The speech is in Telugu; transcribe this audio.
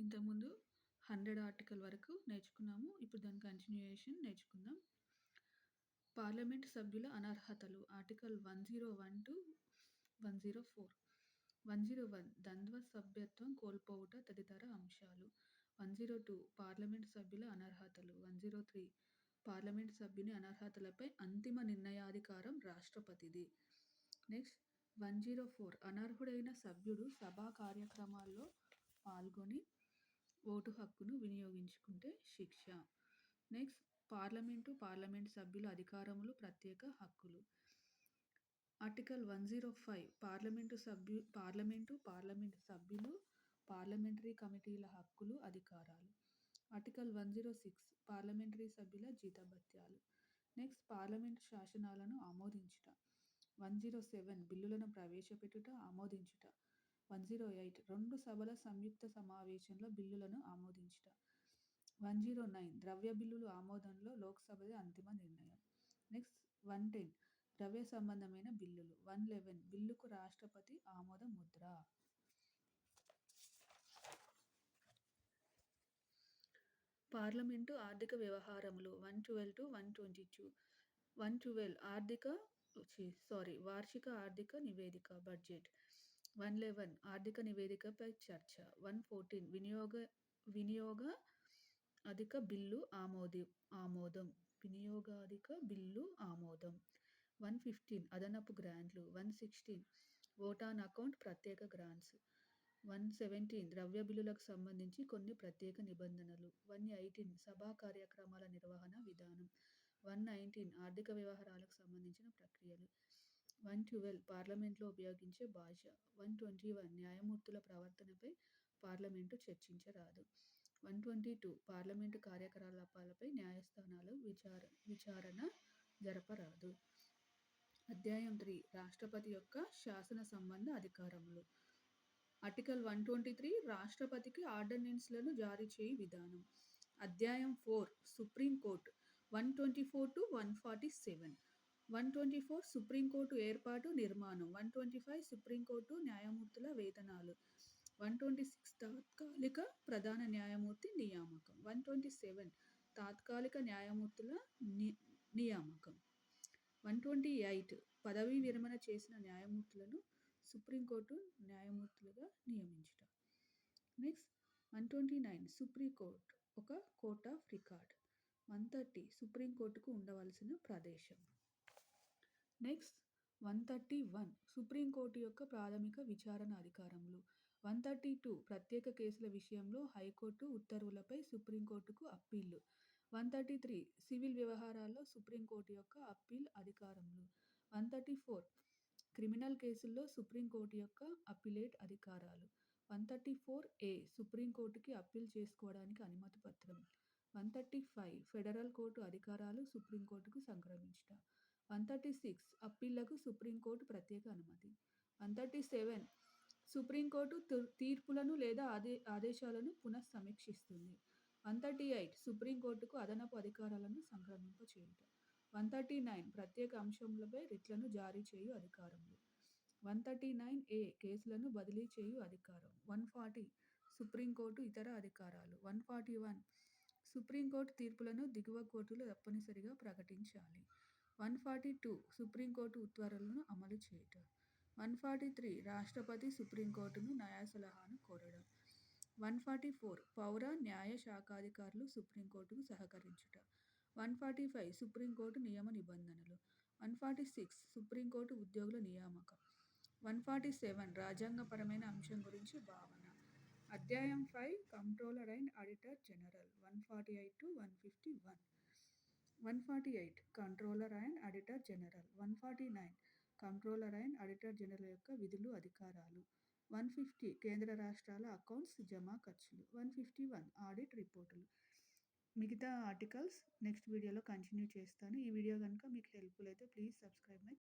ఇంతకుముందు 100 ఆర్టికల్ వరకు నేర్చుకున్నాము. ఇప్పుడు దాని కంటిన్యూయేషన్ నేర్చుకుందాం. పార్లమెంట్ సభ్యుల అనర్హతలు ఆర్టికల్ 101-104. 101 ద్వంద్వ సభ్యత్వం కోల్పోవుట తదితర అంశాలు. 102 పార్లమెంట్ సభ్యుల అనర్హతలు. 103 పార్లమెంట్ సభ్యుని అనర్హతలపై అంతిమ నిర్ణయాధికారం రాష్ట్రపతిది. నెక్స్ట్ 104 అనర్హుడైన సభ్యుడు సభా కార్యక్రమాల్లో పాల్గొని ఓటు హక్కును వినియోగించుకుంటే శిక్ష. నెక్స్ట్ పార్లమెంట్ సభ్యుల అధికారములు ప్రత్యేక హక్కులు. ఆర్టికల్ 105 పార్లమెంటు సభ్యులు పార్లమెంటరీ కమిటీల హక్కులు అధికారాలు. ఆర్టికల్ 106 పార్లమెంటరీ సభ్యుల జీతభత్యాలు. నెక్స్ట్ పార్లమెంటు శాసనాలను ఆమోదించుట. 107 బిల్లులను ప్రవేశపెట్టుట, ఆమోదించుట. 108 రెండు సభల సంయుక్త సమావేశంలో బిల్లులను ఆమోదించుట. 109 ద్రవ్య బిల్లులు ఆమోదంలో లోక్సభదే అంతిమ నిర్ణయం. నెక్స్ట్ 110 ద్రవ్య సంబంధమైన బిల్లులు. 111 బిల్లుకు రాష్ట్రపతి ఆమోద ముద్ర. పార్లమెంటు ఆర్థిక వ్యవహారములు 112-122. 112 వార్షిక ఆర్థిక నివేదిక బడ్జెట్. 111 ఆర్థిక నివేదికపై చర్చ. 114 వినియోగాధిక బిల్లు ఆమోదం. 115 అదనపు గ్రాంట్లు. 116 ఓట్ ఆన్ అకౌంట్ ప్రత్యేక గ్రాంట్స్. 117 ద్రవ్య బిల్లులకు సంబంధించి కొన్ని ప్రత్యేక నిబంధనలు. 118 సభా కార్యక్రమాల నిర్వహణ విధానం. 119 ఆర్థిక వ్యవహారాలకు సంబంధించిన ప్రక్రియలు. 112 పార్లమెంట్లో ఉపయోగించే భాష. 121 న్యాయమూర్తుల ప్రవర్తనపై పార్లమెంటు చర్చించరాదు. 122 పార్లమెంటు కార్యకలాపాలపై న్యాయస్థానాలు విచారణ జరపరాదు. అధ్యాయం 3 రాష్ట్రపతి యొక్క శాసన సంబంధ అధికారములు. ఆర్టికల్ 123 రాష్ట్రపతికి ఆర్డినెన్స్లను జారీ చేయు విధానం. అధ్యాయం 4 సుప్రీంకోర్టు. 124-147. 124 సుప్రీంకోర్టు ఏర్పాటు, నిర్మాణం. 125 సుప్రీంకోర్టు న్యాయమూర్తుల వేతనాలు. 126 తాత్కాలిక ప్రధాన న్యాయమూర్తి నియామకం. 127 తాత్కాలిక న్యాయమూర్తుల నియామకం. 128 పదవీ విరమణ చేసిన న్యాయమూర్తులను సుప్రీంకోర్టు న్యాయమూర్తులుగా నియమించుట. నెక్స్ట్ 129 సుప్రీంకోర్టు ఒక కోర్ట్ ఆఫ్ రికార్డ్. 130 సుప్రీంకోర్టుకు ఉండవలసిన ప్రదేశం. నెక్స్ట్ 131 సుప్రీంకోర్టు యొక్క ప్రాథమిక విచారణ అధికారములు. 132 ప్రత్యేక కేసుల విషయంలో హైకోర్టు ఉత్తర్వులపై సుప్రీంకోర్టుకు అప్పీళ్లు. 133 సివిల్ వ్యవహారాల్లో సుప్రీంకోర్టు యొక్క అప్పీల్ అధికారములు. 134 క్రిమినల్ కేసుల్లో సుప్రీంకోర్టు యొక్క అప్పీలేట్ అధికారాలు. 134A సుప్రీంకోర్టుకి అప్పీల్ చేసుకోవడానికి అనుమతి పత్రం. 135 ఫెడరల్ కోర్టు అధికారాలు సుప్రీంకోర్టుకు సంక్రమించుట. 136 అప్పీళ్లకు సుప్రీంకోర్టు ప్రత్యేక అనుమతి. 137 సుప్రీంకోర్టు తీర్పులను లేదా ఆదేశాలను పునఃసమీక్షిస్తుంది. 138 సుప్రీంకోర్టుకు అదనపు అధికారాలను సంక్రమింపచేయుట. 139 ప్రత్యేక అంశములపై రిట్లను జారీ చేయు అధికారములు. 139A కేసులను బదిలీ చేయు అధికారం. 140 సుప్రీంకోర్టు ఇతర అధికారాలు. 141 సుప్రీంకోర్టు తీర్పులను దిగువ కోర్టులు తప్పనిసరిగా ప్రకటించాలి. 142 సుప్రీంకోర్టు ఉత్తర్వులను అమలు చేయుట. 143 రాష్ట్రపతి సుప్రీంకోర్టును న్యాయ సలహాను కోరడం. 144 పౌర న్యాయ శాఖాధికారులు సుప్రీంకోర్టుకు సహకరించుట. 145 సుప్రీంకోర్టు నియమ నిబంధనలు. 146 సుప్రీంకోర్టు ఉద్యోగుల నియామకం. 147 రాజ్యాంగపరమైన అంశం గురించి భావన. అధ్యాయం 5 comptroller and auditor general. 148-151. 148 controller and auditor general. 149 controller and auditor general యొక్క విధులు, అధికారాలు. 150 కేంద్ర రాష్ట్రాల అకౌంట్స్, జమా ఖర్చులు. 151 ఆడిట్ రిపోర్టులు. మిగతా ఆర్టికల్స్ నెక్స్ట్ వీడియోలో కంటిన్యూ చేస్తాను. ఈ వీడియో కనుక మీకు హెల్ప్ఫుల్ అయితే ప్లీజ్ సబ్స్క్రైబ్ మై